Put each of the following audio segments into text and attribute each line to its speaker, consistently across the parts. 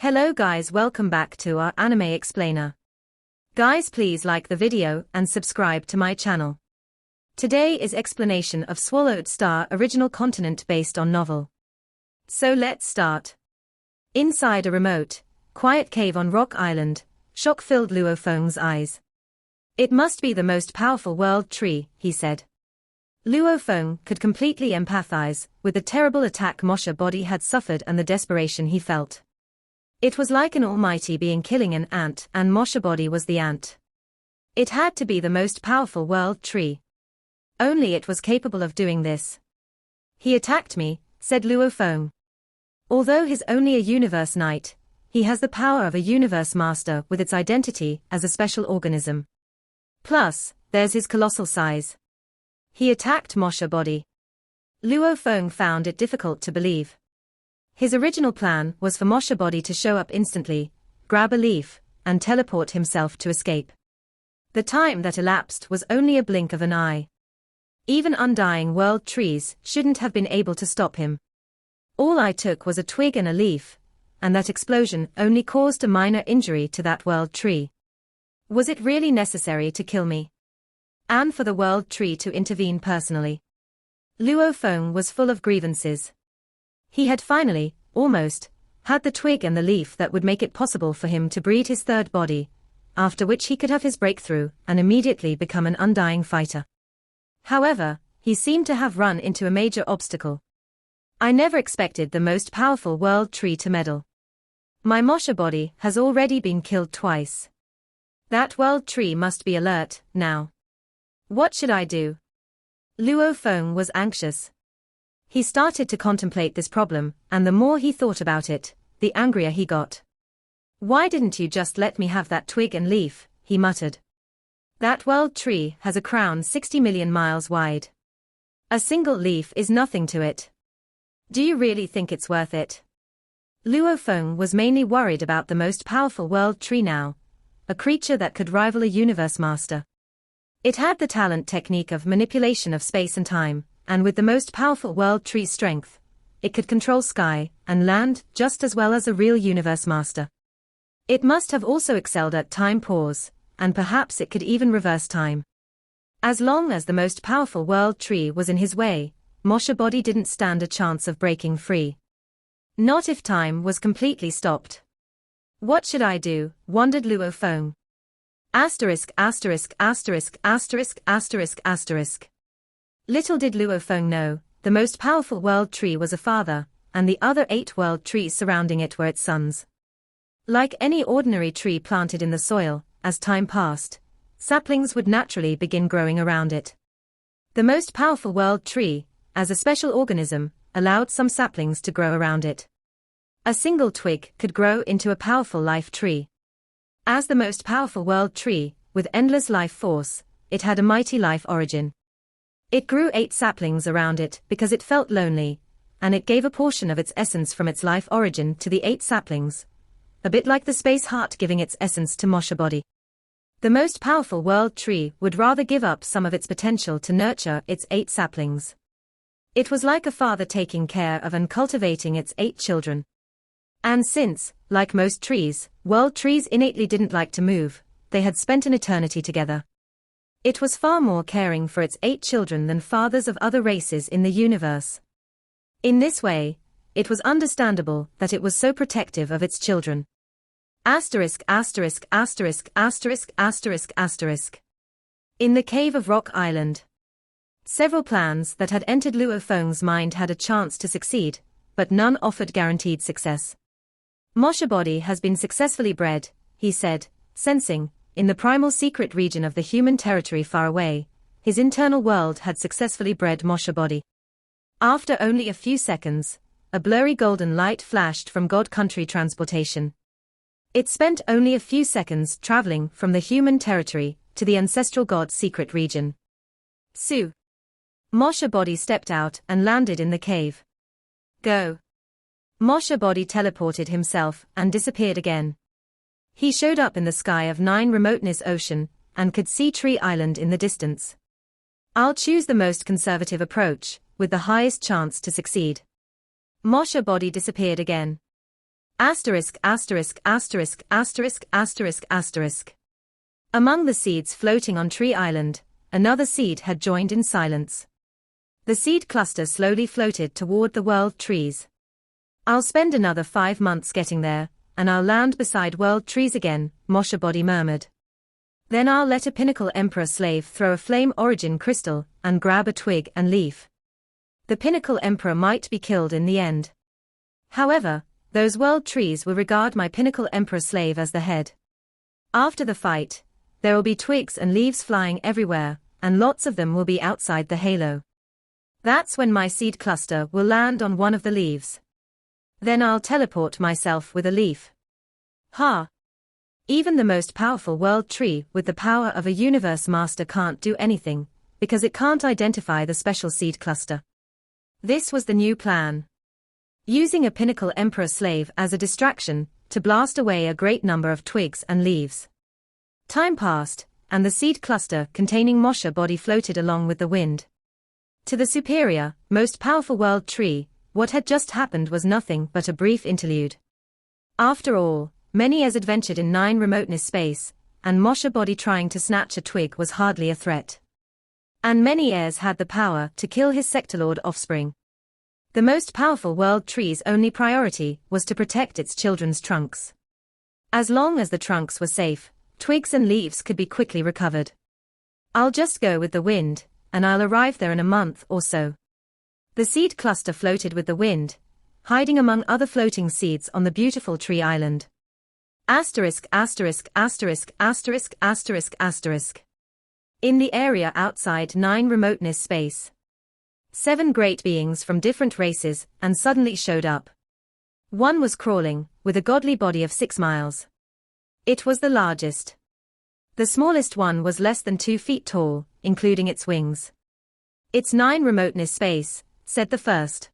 Speaker 1: Hello guys, welcome back to our anime explainer. Guys, please like the video and subscribe to my channel. Today is explanation of Swallowed Star original continent based on novel. So let's start. Inside a remote, quiet cave on Rock Island, shock filled Luo Feng's eyes. It must be the most powerful world tree, he said. Luo Feng could completely empathize with the terrible attack Mosha body had suffered and the desperation he felt. It was like an almighty being killing an ant, and Mosha body was the ant. It had to be the most powerful world tree. Only it was capable of doing this. He attacked me, said Luo Feng. Although he's only a universe knight, he has the power of a universe master with its identity as a special organism. Plus, there's his colossal size. He attacked Mosha body. Luo Feng found it difficult to believe. His original plan was for Mosha body to show up instantly, grab a leaf, and teleport himself to escape. The time that elapsed was only a blink of an eye. Even undying world trees shouldn't have been able to stop him. All I took was a twig and a leaf, and that explosion only caused a minor injury to that world tree. Was it really necessary to kill me? And for the world tree to intervene personally? Luo Feng was full of grievances. He had finally, almost, had the twig and the leaf that would make it possible for him to breed his third body, after which he could have his breakthrough and immediately become an undying fighter. However, he seemed to have run into a major obstacle. I never expected the most powerful world tree to meddle. My Mosha body has already been killed twice. That world tree must be alert, now. What should I do? Luo Feng was anxious. He started to contemplate this problem, and the more he thought about it, the angrier he got. Why didn't you just let me have that twig and leaf, he muttered. That world tree has a crown 60 million miles wide. A single leaf is nothing to it. Do you really think it's worth it? Luo Feng was mainly worried about the most powerful world tree now, a creature that could rival a universe master. It had the talent technique of manipulation of space and time, and with the most powerful world tree strength, it could control sky and land just as well as a real universe master. It must have also excelled at time pause, and perhaps it could even reverse time. As long as the most powerful world tree was in his way, Mosha body didn't stand a chance of breaking free. Not if time was completely stopped. What should I do, wondered Luo Feng. Asterisk asterisk asterisk asterisk asterisk asterisk. Little did Luo Feng know, the most powerful world tree was a father, and the other 8 world trees surrounding it were its sons. Like any ordinary tree planted in the soil, as time passed, saplings would naturally begin growing around it. The most powerful world tree, as a special organism, allowed some saplings to grow around it. A single twig could grow into a powerful life tree. As the most powerful world tree, with endless life force, it had a mighty life origin. It grew 8 saplings around it because it felt lonely, and it gave a portion of its essence from its life origin to the 8 saplings, a bit like the space heart giving its essence to Mosha body. The most powerful world tree would rather give up some of its potential to nurture its 8 saplings. It was like a father taking care of and cultivating its 8 children. And since, like most trees, world trees innately didn't like to move, they had spent an eternity together. It was far more caring for its 8 children than fathers of other races in the universe. In this way, it was understandable that it was so protective of its children. Asterisk asterisk asterisk asterisk asterisk asterisk. In the cave of Rock Island. Several plans that had entered Luo Feng's mind had a chance to succeed, but none offered guaranteed success. Mosha body has been successfully bred, he said, sensing, in the primal secret region of the human territory far away, his internal world had successfully bred Mosha body. After only a few seconds, a blurry golden light flashed from God Country transportation. It spent only a few seconds traveling from the human territory to the ancestral god's secret region. Su. Mosha body stepped out and landed in the cave. Go. Mosha body teleported himself and disappeared again. He showed up in the sky of 9 remoteness ocean, and could see Tree Island in the distance. I'll choose the most conservative approach, with the highest chance to succeed. Mosha body disappeared again. Asterisk asterisk asterisk asterisk asterisk asterisk. Among the seeds floating on Tree Island, another seed had joined in silence. The seed cluster slowly floated toward the world trees. I'll spend another 5 months getting there, and I'll land beside world trees again, Mosha Body murmured. Then I'll let a Pinnacle Emperor slave throw a flame origin crystal, and grab a twig and leaf. The Pinnacle Emperor might be killed in the end. However, those world trees will regard my Pinnacle Emperor slave as the head. After the fight, there will be twigs and leaves flying everywhere, and lots of them will be outside the halo. That's when my seed cluster will land on one of the leaves. Then I'll teleport myself with a leaf. Ha! Even the most powerful world tree with the power of a universe master can't do anything, because it can't identify the special seed cluster. This was the new plan. Using a Pinnacle Emperor slave as a distraction, to blast away a great number of twigs and leaves. Time passed, and the seed cluster containing Mosha Body floated along with the wind. To the superior, most powerful world tree, what had just happened was nothing but a brief interlude. After all, many years adventured in 9 remoteness space, and Mosha Body trying to snatch a twig was hardly a threat. And many heirs had the power to kill his Sectorlord offspring. The most powerful world tree's only priority was to protect its children's trunks. As long as the trunks were safe, twigs and leaves could be quickly recovered. I'll just go with the wind, and I'll arrive there in a month or so. The seed cluster floated with the wind, hiding among other floating seeds on the beautiful Tree Island. Asterisk asterisk asterisk asterisk asterisk asterisk. In the area outside 9 remoteness space, 7 great beings from different races and suddenly showed up. One was crawling, with a godly body of 6 miles. It was the largest. The smallest one was less than 2 feet tall, including its wings. It's 9 remoteness space, said the first.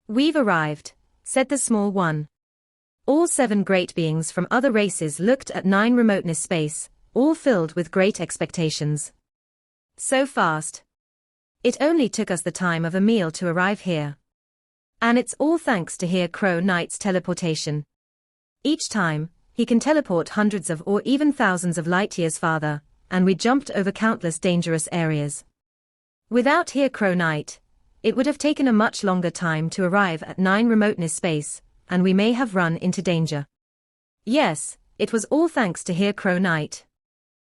Speaker 1: We've arrived, said the small one. All 7 great beings from other races looked at 9 remoteness space, all filled with great expectations. So fast. It only took us the time of a meal to arrive here. And it's all thanks to Here Crow Knight's teleportation. Each time, he can teleport hundreds of or even thousands of light years farther, and we jumped over countless dangerous areas. Without Here Crow Knight, it would have taken a much longer time to arrive at 9 remoteness space, and we may have run into danger. Yes, it was all thanks to Here Crow Knight.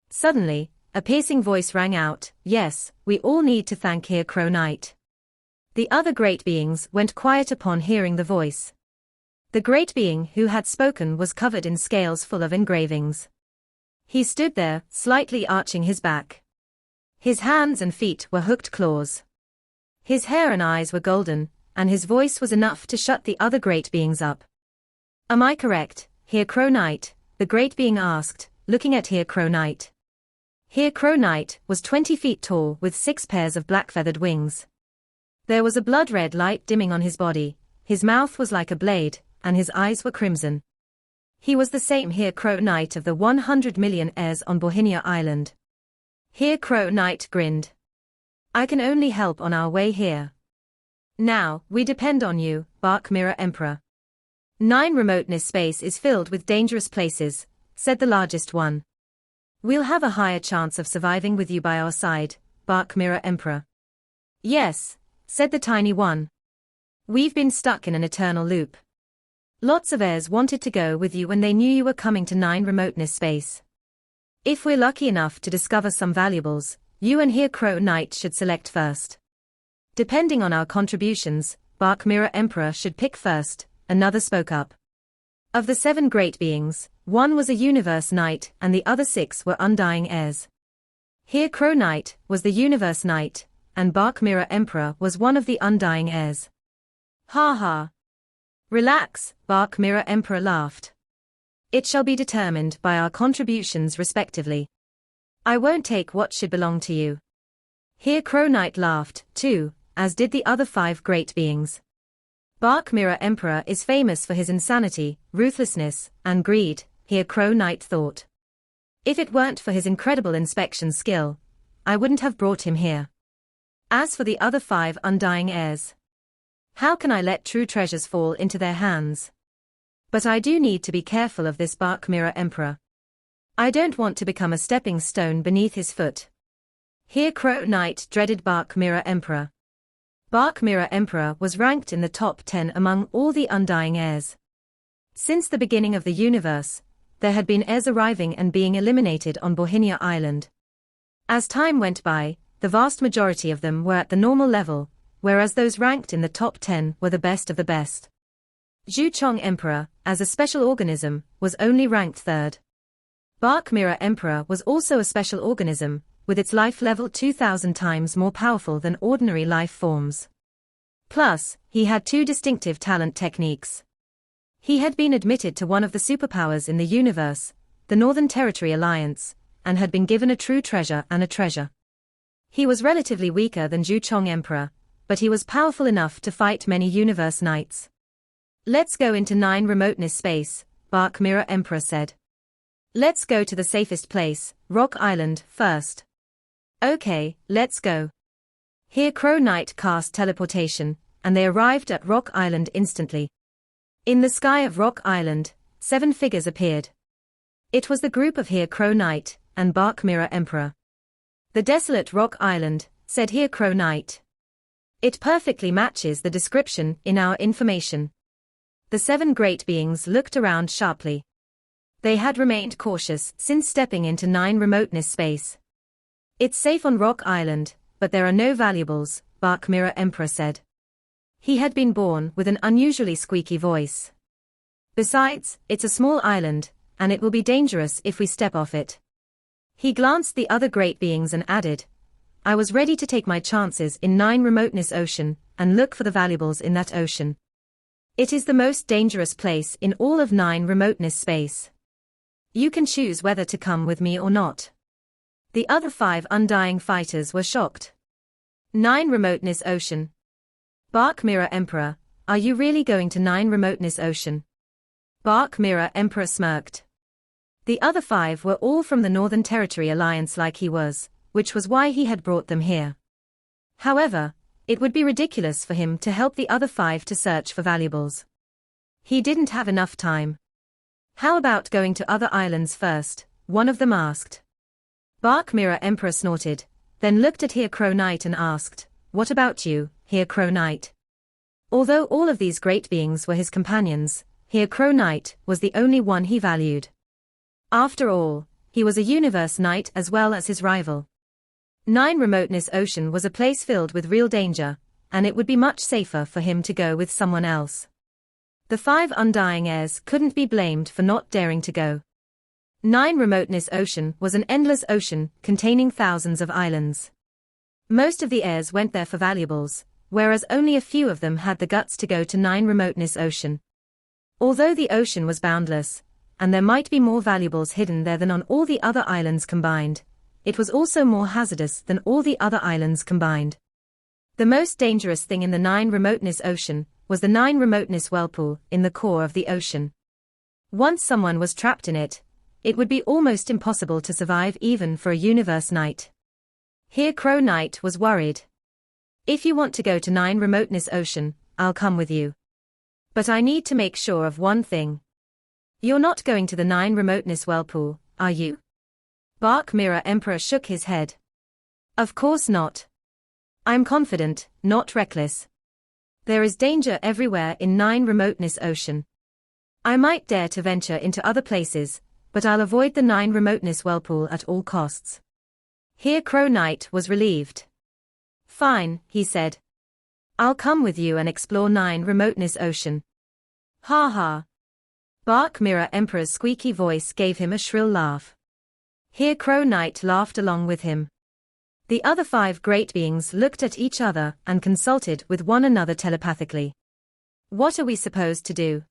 Speaker 1: Suddenly, a piercing voice rang out, yes, we all need to thank Here Crow Knight. The other great beings went quiet upon hearing the voice. The great being who had spoken was covered in scales full of engravings. He stood there, slightly arching his back. His hands and feet were hooked claws. His hair and eyes were golden, and his voice was enough to shut the other great beings up. Am I correct, Here Crow Knight? The great being asked, looking at Here Crow Knight. Here Crow Knight was 20 feet tall with 6 pairs of black-feathered wings. There was a blood-red light dimming on his body, his mouth was like a blade, and his eyes were crimson. He was the same Here Crow Knight of the 100 million heirs on Bohinia Island. Here Crow Knight grinned. I can only help on our way here. Now, we depend on you, Bark Mirror Emperor. 9 remoteness space is filled with dangerous places, said the largest one. We'll have a higher chance of surviving with you by our side, Bark Mirror Emperor. Yes, said the tiny one. We've been stuck in an eternal loop. Lots of heirs wanted to go with you when they knew you were coming to 9 remoteness space. If we're lucky enough to discover some valuables, you and Here Crow Knight should select first. Depending on our contributions, Bark Mirror Emperor should pick first, another spoke up. Of the 7 great beings, 1 was a Universe Knight and the other 6 were Undying heirs. Here Crow Knight was the Universe Knight, and Bark Mirror Emperor was one of the Undying heirs. Ha ha. Relax, Bark Mirror Emperor laughed. It shall be determined by our contributions respectively. I won't take what should belong to you. Here Crow Knight laughed, too, as did the other 5 great beings. Bark Mirror Emperor is famous for his insanity, ruthlessness, and greed, Here Crow Knight thought. If it weren't for his incredible inspection skill, I wouldn't have brought him here. As for the other 5 Undying heirs, how can I let true treasures fall into their hands? But I do need to be careful of this Bark Mirror Emperor. I don't want to become a stepping stone beneath his foot. Here Crow Knight dreaded Bark Mirror Emperor. Bark Mirror Emperor was ranked in the top 10 among all the undying heirs. Since the beginning of the universe, there had been heirs arriving and being eliminated on Bohinia Island. As time went by, the vast majority of them were at the normal level, whereas those ranked in the top 10 were the best of the best. Zhu Chong Emperor, as a special organism, was only ranked 3rd. Bark Mirror Emperor was also a special organism, with its life level 2,000 times more powerful than ordinary life forms. Plus, he had 2 distinctive talent techniques. He had been admitted to one of the superpowers in the universe, the Northern Territory Alliance, and had been given a true treasure and a treasure. He was relatively weaker than Zhu Chong Emperor, but he was powerful enough to fight many universe knights. Let's go into 9 remoteness space, Bark Mirror Emperor said. Let's go to the safest place, Rock Island, first. Okay, let's go. Here Crow Knight cast teleportation, and they arrived at Rock Island instantly. In the sky of Rock Island, 7 figures appeared. It was the group of Here Crow Knight and Bark Mirror Emperor. The desolate Rock Island, said Here Crow Knight. It perfectly matches the description in our information. The 7 great beings looked around sharply. They had remained cautious since stepping into 9 remoteness space. It's safe on Rock Island, but there are no valuables, Bark Mirror Emperor said. He had been born with an unusually squeaky voice. Besides, it's a small island, and it will be dangerous if we step off it. He glanced the other great beings and added, I was ready to take my chances in 9 remoteness ocean, and look for the valuables in that ocean. It is the most dangerous place in all of 9 remoteness space. You can choose whether to come with me or not. The other 5 undying fighters were shocked. 9 remoteness ocean. Bark Mirror Emperor, are you really going to 9 remoteness ocean? Bark Mirror Emperor smirked. The other 5 were all from the Northern Territory Alliance like he was, which was why he had brought them here. However, it would be ridiculous for him to help the other 5 to search for valuables. He didn't have enough time. How about going to other islands first? One of them asked. Bark Mirror Emperor snorted, then looked at Here Crow Knight and asked, What about you, Here Crow Knight? Although all of these great beings were his companions, Here Crow Knight was the only one he valued. After all, he was a universe knight as well as his rival. 9 Remoteness Ocean was a place filled with real danger, and it would be much safer for him to go with someone else. The 5 undying heirs couldn't be blamed for not daring to go. 9 Remoteness Ocean was an endless ocean containing thousands of islands. Most of the heirs went there for valuables, whereas only a few of them had the guts to go to 9 Remoteness Ocean. Although the ocean was boundless, and there might be more valuables hidden there than on all the other islands combined, it was also more hazardous than all the other islands combined. The most dangerous thing in the 9 Remoteness Ocean was the 9 Remoteness Whirlpool in the core of the ocean. Once someone was trapped in it, it would be almost impossible to survive even for a universe knight. Here Crow Knight was worried. If you want to go to 9 Remoteness Ocean, I'll come with you. But I need to make sure of one thing. You're not going to the 9 Remoteness Whirlpool, are you? Bark Mirror Emperor shook his head. Of course not. I'm confident, not reckless. There is danger everywhere in 9 Remoteness Ocean. I might dare to venture into other places, but I'll avoid the 9 Remoteness Whirlpool at all costs. Here Crow Knight was relieved. Fine, he said. I'll come with you and explore 9 Remoteness Ocean. Ha ha. Bark Mirror Emperor's squeaky voice gave him a shrill laugh. Here Crow Knight laughed along with him. The other 5 great beings looked at each other and consulted with one another telepathically. What are we supposed to do?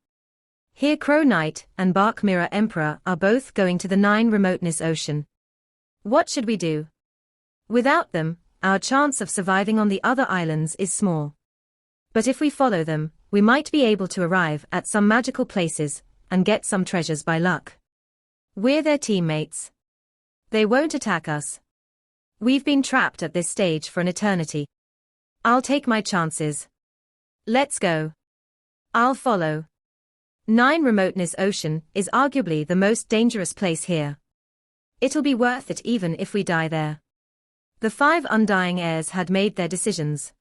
Speaker 1: Here Crow Knight and Bark Mirror Emperor are both going to the 9 Remoteness Ocean. What should we do? Without them, our chance of surviving on the other islands is small. But if we follow them, we might be able to arrive at some magical places and get some treasures by luck. We're their teammates. They won't attack us. We've been trapped at this stage for an eternity. I'll take my chances. Let's go. I'll follow. 9 Remoteness Ocean is arguably the most dangerous place here. It'll be worth it even if we die there. The 5 undying heirs had made their decisions.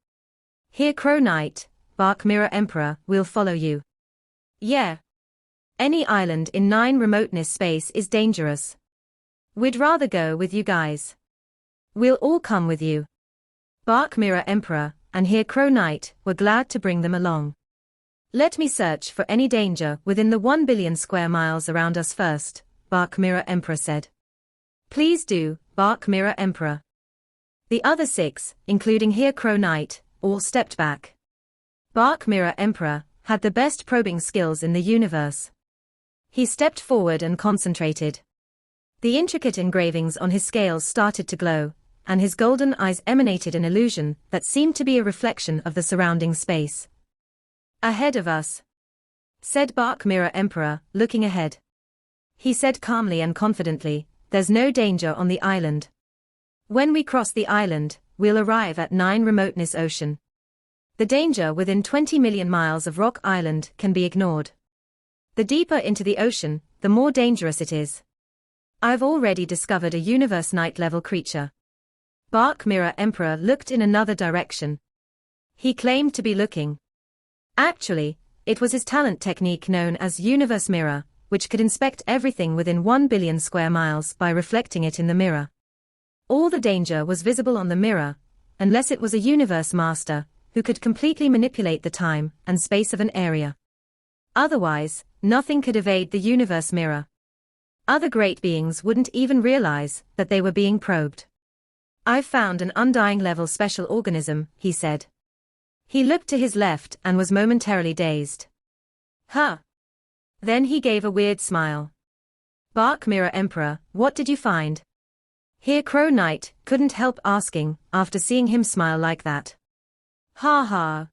Speaker 1: Here Crow Knight, Bark Mirror Emperor, we'll follow you. Yeah. Any island in 9 Remoteness space is dangerous. We'd rather go with you guys. We'll all come with you. Bark Mirror Emperor and Here Crow Knight were glad to bring them along. Let me search for any danger within the 1 billion square miles around us first, Bark Mirror Emperor said. Please do, Bark Mirror Emperor. The other 6, including Here Crow Knight, all stepped back. Bark Mirror Emperor had the best probing skills in the universe. He stepped forward and concentrated. The intricate engravings on his scales started to glow, and his golden eyes emanated an illusion that seemed to be a reflection of the surrounding space. Ahead of us, said Bark Mirror Emperor, looking ahead. He said calmly and confidently, there's no danger on the island. When we cross the island, we'll arrive at 9 Remoteness Ocean. The danger within 20 million miles of Rock Island can be ignored. The deeper into the ocean, the more dangerous it is. I've already discovered a universe night-level creature. Bark Mirror Emperor looked in another direction. He claimed to be looking. Actually, it was his talent technique known as Universe Mirror, which could inspect everything within 1 billion square miles by reflecting it in the mirror. All the danger was visible on the mirror, unless it was a universe master, who could completely manipulate the time and space of an area. Otherwise, nothing could evade the universe mirror. Other great beings wouldn't even realize that they were being probed. I've found an undying level special organism, he said. He looked to his left and was momentarily dazed. Huh. Then he gave a weird smile. Bark Mirror Emperor, what did you find? Here Crow Knight couldn't help asking, after seeing him smile like that. Ha ha.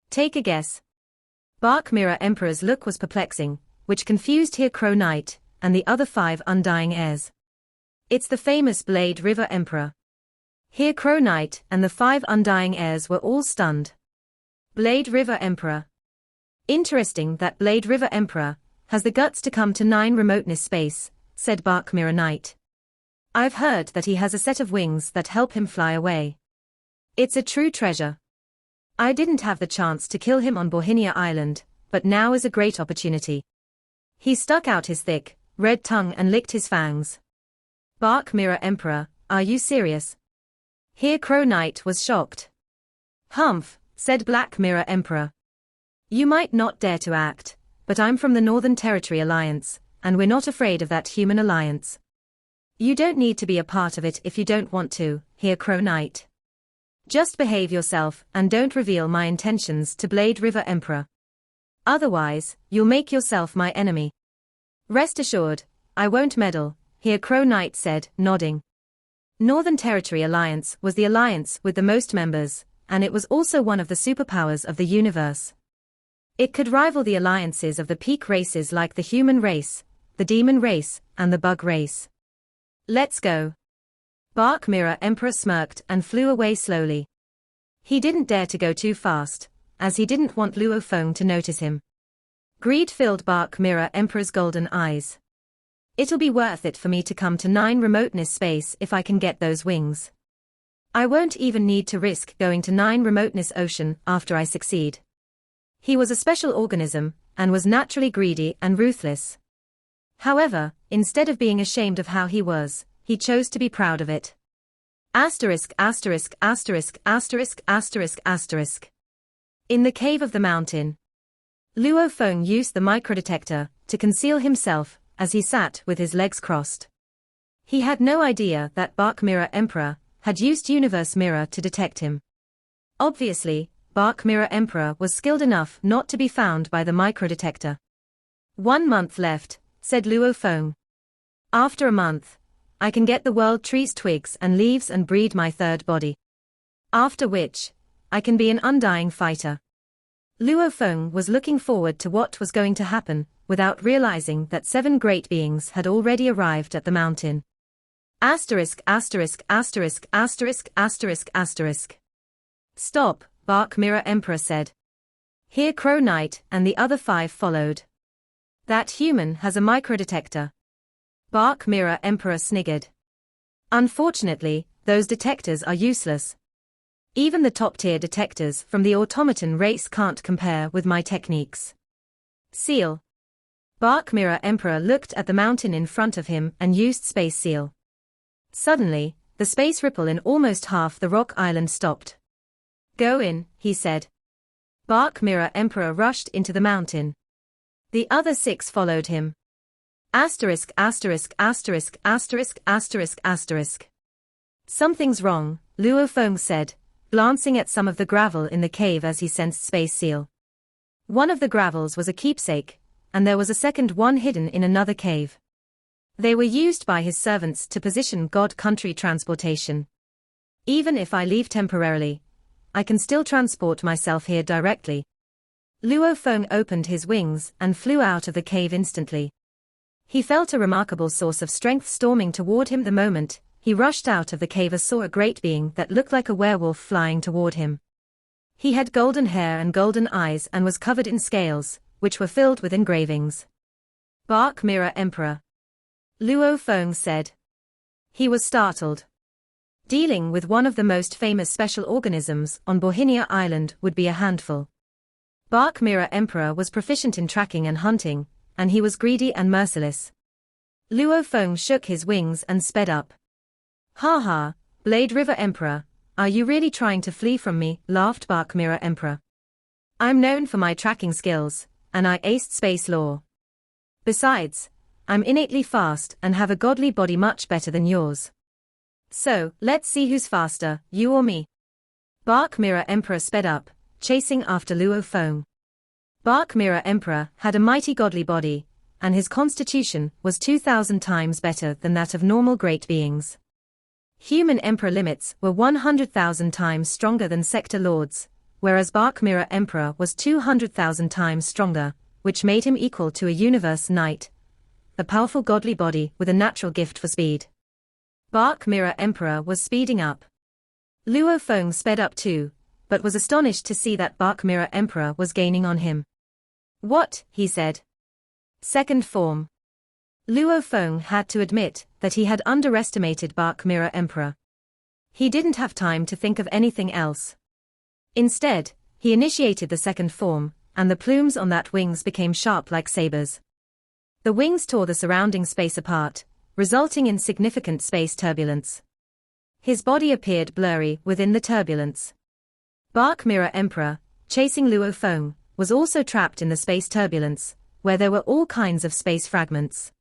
Speaker 1: Take a guess. Bark Mirror Emperor's look was perplexing, which confused Here Crow Knight and the other 5 undying heirs. It's the famous Blade River Emperor. Here Crow Knight and the 5 undying heirs were all stunned. Blade River Emperor. Interesting that Blade River Emperor has the guts to come to 9 Remoteness space, said Bark Mirror Knight. I've heard that he has a set of wings that help him fly away. It's a true treasure. I didn't have the chance to kill him on Bohinia Island, but now is a great opportunity. He stuck out his thick, red tongue and licked his fangs. Bark Mirror Emperor, are you serious? Here Crow Knight was shocked. Humph, said Black Mirror Emperor. You might not dare to act, but I'm from the Northern Territory Alliance, and we're not afraid of that human alliance. You don't need to be a part of it if you don't want to, Here Crow Knight. Just behave yourself and don't reveal my intentions to Blade River Emperor. Otherwise, you'll make yourself my enemy. Rest assured, I won't meddle, Here Crow Knight said, nodding. Northern Territory Alliance was the alliance with the most members, and it was also one of the superpowers of the universe. It could rival the alliances of the peak races like the human race, the demon race, and the bug race. Let's go. Bark Mirror Emperor smirked and flew away slowly. He didn't dare to go too fast, as he didn't want Luo Feng to notice him. Greed filled Bark Mirror Emperor's golden eyes. It'll be worth it for me to come to 9 Remoteness space if I can get those wings. I won't even need to risk going to 9 Remoteness Ocean after I succeed. He was a special organism, and was naturally greedy and ruthless. However, instead of being ashamed of how he was, he chose to be proud of it. Asterisk asterisk asterisk asterisk asterisk asterisk. In the cave of the mountain, Luo Feng used the microdetector to conceal himself as he sat with his legs crossed. He had no idea that Bark Mirror Emperor had used Universe Mirror to detect him. Obviously, Bark Mirror Emperor was skilled enough not to be found by the microdetector. 1 month left, said Luo Feng. After a month, I can get the world trees, twigs and leaves and breed my 3rd body. After which, I can be an undying fighter. Luo Feng was looking forward to what was going to happen, without realizing that 7 great beings had already arrived at the mountain. Asterisk asterisk asterisk asterisk asterisk asterisk. Stop, Bark Mirror Emperor said. Here Crow Knight and the other 5 followed. That human has a microdetector. Bark Mirror Emperor sniggered. Unfortunately, those detectors are useless. Even the top-tier detectors from the automaton race can't compare with my techniques. Seal. Bark Mirror Emperor looked at the mountain in front of him and used Space Seal. Suddenly, the space ripple in almost half the rock island stopped. Go in, he said. Bark Mirror Emperor rushed into the mountain. The other 6 followed him. Asterisk asterisk asterisk asterisk asterisk asterisk. Something's wrong, Luo Feng said, glancing at some of the gravel in the cave as he sensed Space Seal. One of the gravels was a keepsake, and there was a second one hidden in another cave. They were used by his servants to position God Country transportation. Even if I leave temporarily, I can still transport myself here directly. Luo Feng opened his wings and flew out of the cave instantly. He felt a remarkable source of strength storming toward him the moment he rushed out of the cave and saw a great being that looked like a werewolf flying toward him. He had golden hair and golden eyes and was covered in scales, which were filled with engravings. Bark Mirror Emperor. Luo Feng said. He was startled. Dealing with one of the most famous special organisms on Bohinia Island would be a handful. Bark Mirror Emperor was proficient in tracking and hunting, and he was greedy and merciless. Luo Feng shook his wings and sped up. Ha ha, Blade River Emperor, are you really trying to flee from me? Laughed Bark Mirror Emperor. I'm known for my tracking skills, and I aced space law. Besides, I'm innately fast and have a godly body much better than yours. So, let's see who's faster, you or me. Bark Mirror Emperor sped up, chasing after Luo Feng. Bark Mirror Emperor had a mighty godly body, and his constitution was 2,000 times better than that of normal great beings. Human Emperor limits were 100,000 times stronger than Sector Lords, whereas Bark Mirror Emperor was 200,000 times stronger, which made him equal to a Universe Knight, a powerful godly body with a natural gift for speed. Bark Mirror Emperor was speeding up. Luo Feng sped up too, but was astonished to see that Bark Mirror Emperor was gaining on him. What, he said. Second form. Luo Feng had to admit that he had underestimated Bark Mirror Emperor. He didn't have time to think of anything else. Instead, he initiated the second form, and the plumes on that wings became sharp like sabers. The wings tore the surrounding space apart, resulting in significant space turbulence. His body appeared blurry within the turbulence. Bark Mirror Emperor, chasing Luo Feng, was also trapped in the space turbulence, where there were all kinds of space fragments.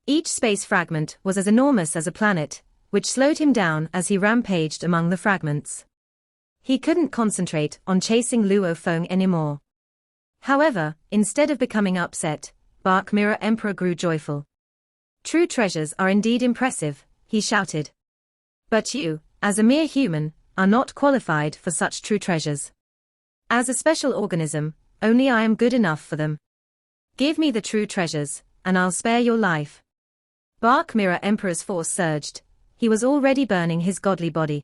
Speaker 1: Each space fragment was as enormous as a planet, which slowed him down as he rampaged among the fragments. He couldn't concentrate on chasing Luo Feng anymore. However, instead of becoming upset, Bark Mirror Emperor grew joyful. True treasures are indeed impressive, he shouted. But you, as a mere human, are not qualified for such true treasures. As a special organism, only I am good enough for them. Give me the true treasures, and I'll spare your life. Bark Mirror Emperor's force surged. He was already burning his godly body.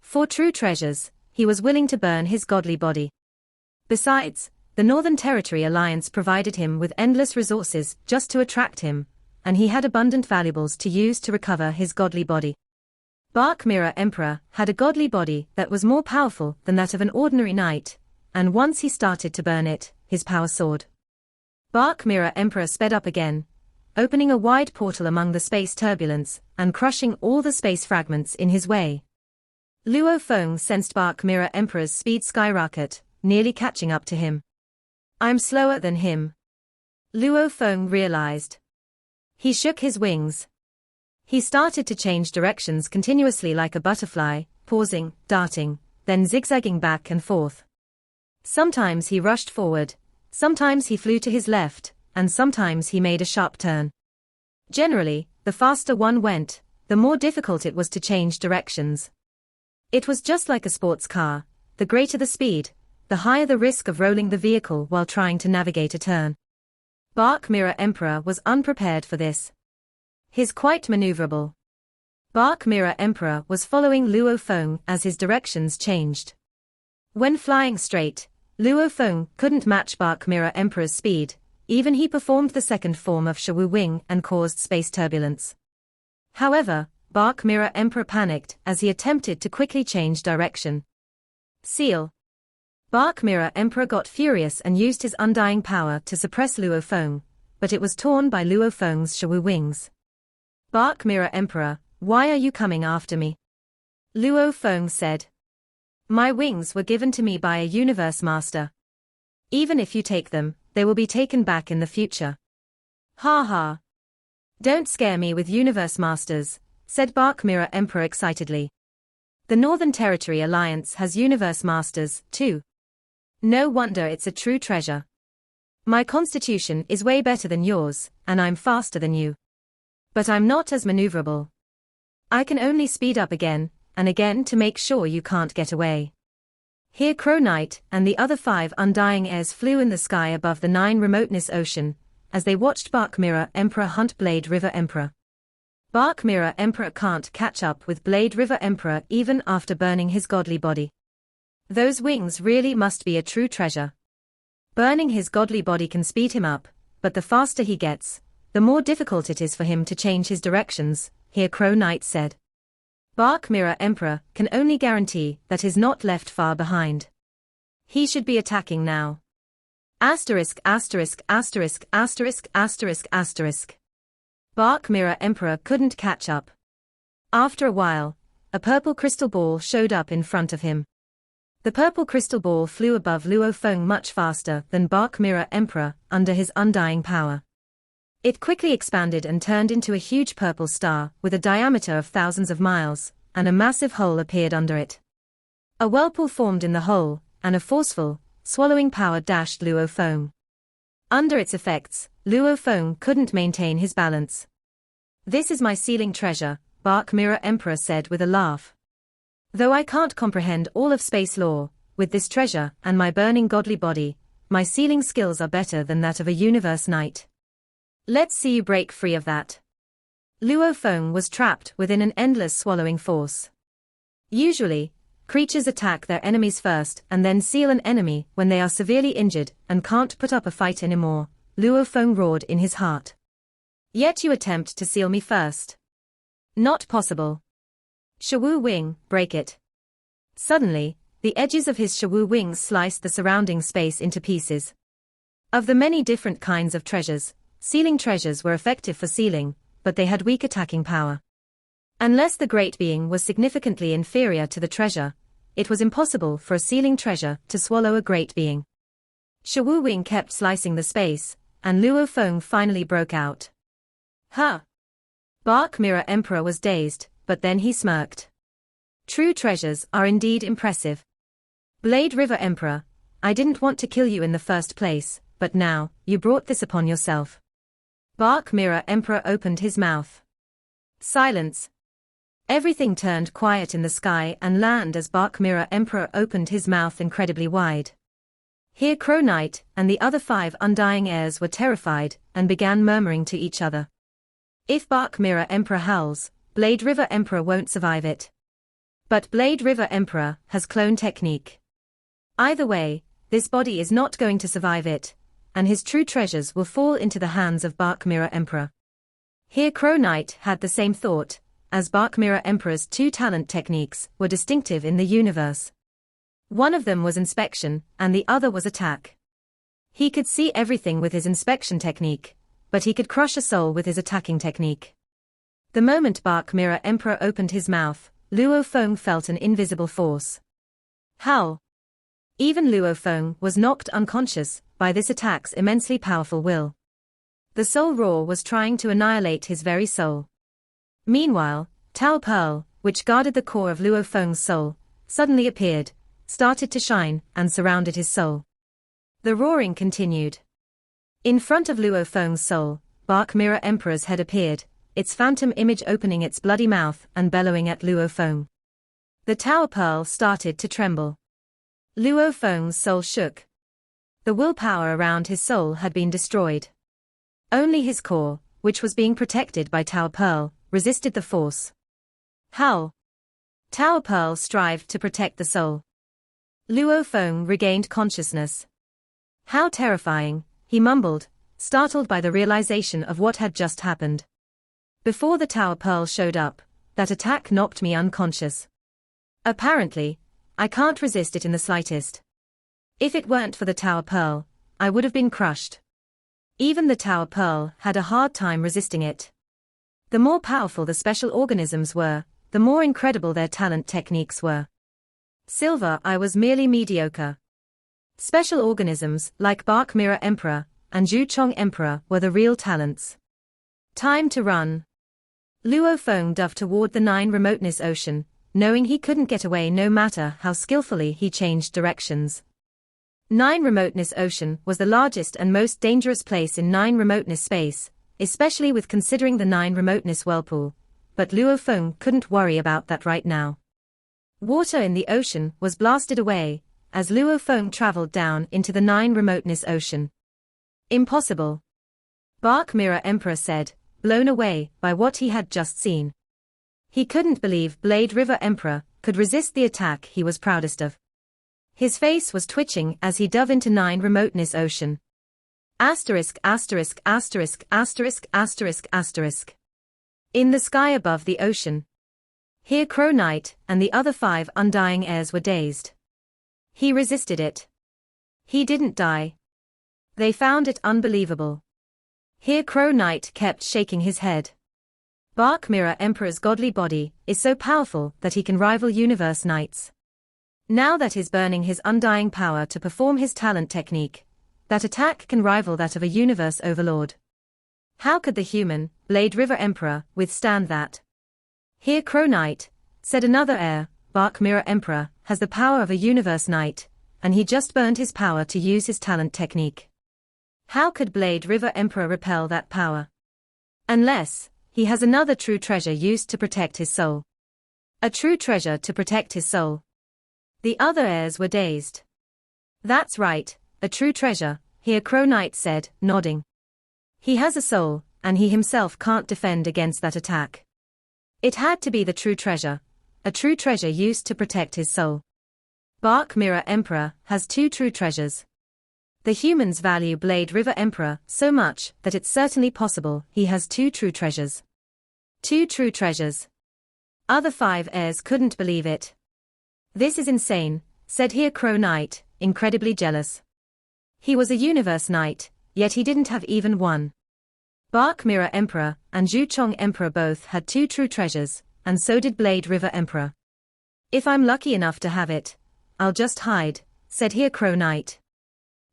Speaker 1: For true treasures, he was willing to burn his godly body. Besides, the Northern Territory Alliance provided him with endless resources just to attract him, and he had abundant valuables to use to recover his godly body. Bark Mirror Emperor had a godly body that was more powerful than that of an ordinary knight, and once he started to burn it, his power soared. Bark Mirror Emperor sped up again, opening a wide portal among the space turbulence, and crushing all the space fragments in his way. Luo Feng sensed Bark Mirror Emperor's speed skyrocket, nearly catching up to him. I'm slower than him. Luo Feng realized. He shook his wings. He started to change directions continuously like a butterfly, pausing, darting, then zigzagging back and forth. Sometimes he rushed forward, sometimes he flew to his left, and sometimes he made a sharp turn. Generally, the faster one went, the more difficult it was to change directions. It was just like a sports car. The greater the speed, the higher the risk of rolling the vehicle while trying to navigate a turn. Bark Mirror Emperor was unprepared for this. He's quite maneuverable. Bark Mirror Emperor was following Luo Feng as his directions changed. When flying straight, Luo Feng couldn't match Bark Mirror Emperor's speed, Even he performed the second form of Shawu Wing and caused space turbulence. However, Bark Mirror Emperor panicked as he attempted to quickly change direction. Seal. Bark Mirror Emperor got furious and used his undying power to suppress Luo Feng, but it was torn by Luo Feng's Shawu Wings. Bark Mirror Emperor, why are you coming after me? Luo Feng said. My wings were given to me by a universe master. Even if you take them, they will be taken back in the future. Ha ha. Don't scare me with universe masters, said Bark Mirror Emperor excitedly. The Northern Territory Alliance has universe masters, too. No wonder it's a true treasure. My constitution is way better than yours, and I'm faster than you. But I'm not as maneuverable. I can only speed up again and again to make sure you can't get away. Here Crow Knight and the other 5 undying heirs flew in the sky above the 9 remoteness ocean, as they watched Bark Mirror Emperor hunt Blade River Emperor. Bark Mirror Emperor can't catch up with Blade River Emperor even after burning his godly body. Those wings really must be a true treasure. Burning his godly body can speed him up, but the faster he gets, the more difficult it is for him to change his directions, here Crow Knight said. Bark Mirror Emperor can only guarantee that he's not left far behind. He should be attacking now. Asterisk asterisk asterisk asterisk asterisk asterisk. Bark Mirror Emperor couldn't catch up. After a while, a purple crystal ball showed up in front of him. The purple crystal ball flew above Luo Feng much faster than Bark Mirror Emperor under his undying power. It quickly expanded and turned into a huge purple star with a diameter of thousands of miles, and a massive hole appeared under it. A whirlpool formed in the hole, and a forceful, swallowing power dashed Luo Feng. Under its effects, Luo Feng couldn't maintain his balance. This is my sealing treasure, Bark Mirror Emperor said with a laugh. Though I can't comprehend all of space lore, with this treasure and my burning godly body, my sealing skills are better than that of a universe knight. Let's see you break free of that. Luo Feng was trapped within an endless swallowing force. Usually, creatures attack their enemies first and then seal an enemy when they are severely injured and can't put up a fight anymore, Luo Feng roared in his heart. Yet you attempt to seal me first. Not possible. Shawu Wing, break it. Suddenly, the edges of his Shawu wings sliced the surrounding space into pieces. Of the many different kinds of treasures, sealing treasures were effective for sealing, but they had weak attacking power. Unless the great being was significantly inferior to the treasure, it was impossible for a sealing treasure to swallow a great being. Shawu Wing kept slicing the space, and Luo Feng finally broke out. Huh! Bark Mirror Emperor was dazed, but then he smirked. True treasures are indeed impressive. Blade River Emperor, I didn't want to kill you in the first place, but now, you brought this upon yourself. Bark Mirror Emperor opened his mouth. Silence. Everything turned quiet in the sky and land as Bark Mirror Emperor opened his mouth incredibly wide. Here Crow Knight and the other 5 undying heirs were terrified and began murmuring to each other. If Bark Mirror Emperor howls, Blade River Emperor won't survive it. But Blade River Emperor has clone technique. Either way, this body is not going to survive it, and his true treasures will fall into the hands of Bark Mirror Emperor. Here Crow Knight had the same thought, as Bark Mirror Emperor's 2 talent techniques were distinctive in the universe. One of them was inspection, and the other was attack. He could see everything with his inspection technique, but he could crush a soul with his attacking technique. The moment Bark Mirror Emperor opened his mouth, Luo Feng felt an invisible force. Howl! Even Luo Feng was knocked unconscious by this attack's immensely powerful will. The soul roar was trying to annihilate his very soul. Meanwhile, Tao Pearl, which guarded the core of Luo Feng's soul, suddenly appeared, started to shine, and surrounded his soul. The roaring continued. In front of Luo Feng's soul, Bark Mirror Emperor's head appeared, its phantom image opening its bloody mouth and bellowing at Luo Feng. The Tower Pearl started to tremble. Luo Feng's soul shook. The willpower around his soul had been destroyed. Only his core, which was being protected by Tower Pearl, resisted the force. Howl! Tower Pearl strived to protect the soul. Luo Feng regained consciousness. How terrifying, he mumbled, startled by the realization of what had just happened. Before the Tower Pearl showed up, that attack knocked me unconscious. Apparently, I can't resist it in the slightest. If it weren't for the Tower Pearl, I would have been crushed. Even the Tower Pearl had a hard time resisting it. The more powerful the special organisms were, the more incredible their talent techniques were. Silver, I was merely mediocre. Special organisms like Bark Mirror Emperor and Zhu Chong Emperor were the real talents. Time to run. Luo Feng dove toward the 9 Remoteness Ocean, knowing he couldn't get away no matter how skillfully he changed directions. 9 Remoteness Ocean was the largest and most dangerous place in 9 Remoteness space, especially with considering the 9 Remoteness Whirlpool, but Luo Feng couldn't worry about that right now. Water in the ocean was blasted away, as Luo Feng traveled down into the 9 Remoteness Ocean. Impossible. Bark Mirror Emperor said, blown away by what he had just seen. He couldn't believe Blade River Emperor could resist the attack he was proudest of. His face was twitching as he dove into 9 Remoteness Ocean. Asterisk asterisk asterisk asterisk asterisk asterisk. In the sky above the ocean. Here Crow Knight and the other 5 undying heirs were dazed. He resisted it. He didn't die. They found it unbelievable. Here Crow Knight kept shaking his head. Bark Mirror Emperor's godly body is so powerful that he can rival Universe Knights. Now that is burning his undying power to perform his talent technique, that attack can rival that of a Universe Overlord. How could the human, Blade River Emperor, withstand that? Here Crow Knight, said another heir, Bark Mirror Emperor, has the power of a Universe Knight, and he just burned his power to use his talent technique. How could Blade River Emperor repel that power? Unless he has another true treasure used to protect his soul. A true treasure to protect his soul. The other heirs were dazed. That's right, a true treasure, here Crow Knight said, nodding. He has a soul, and he himself can't defend against that attack. It had to be the true treasure, a true treasure used to protect his soul. Bark Mirror Emperor has 2 true treasures. The humans value Blade River Emperor so much that it's certainly possible he has 2 true treasures. 2 true treasures. Other 5 heirs couldn't believe it. This is insane, said here Crow Knight, incredibly jealous. He was a Universe Knight, yet he didn't have even one. Bark Mirror Emperor and Zhu Chong Emperor both had 2 true treasures, and so did Blade River Emperor. If I'm lucky enough to have it, I'll just hide, said here Crow Knight.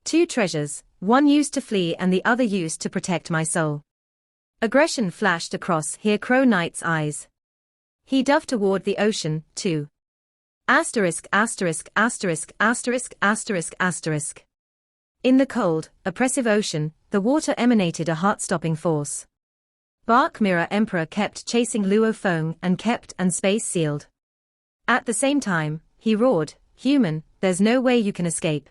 Speaker 1: 2 treasures, one used to flee and the other used to protect my soul. Aggression flashed across here Crow Knight's eyes. He dove toward the ocean, too. Asterisk asterisk asterisk asterisk asterisk asterisk. In the cold, oppressive ocean, the water emanated a heart-stopping force. Bark Mirror Emperor kept chasing Luo Feng and kept and space sealed. At the same time, he roared, human, there's no way you can escape.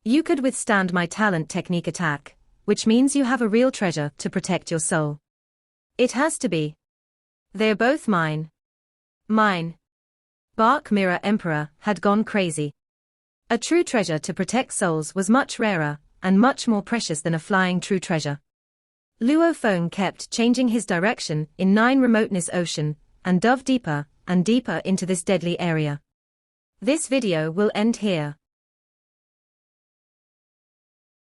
Speaker 1: You could withstand my talent technique attack, which means you have a real treasure to protect your soul. It has to be. They're both mine. Mine. Bark Mirror Emperor had gone crazy. A true treasure to protect souls was much rarer, and much more precious than a flying true treasure. Luo Feng kept changing his direction in 9 Remoteness Ocean, and dove deeper and deeper into this deadly area. This video will end here.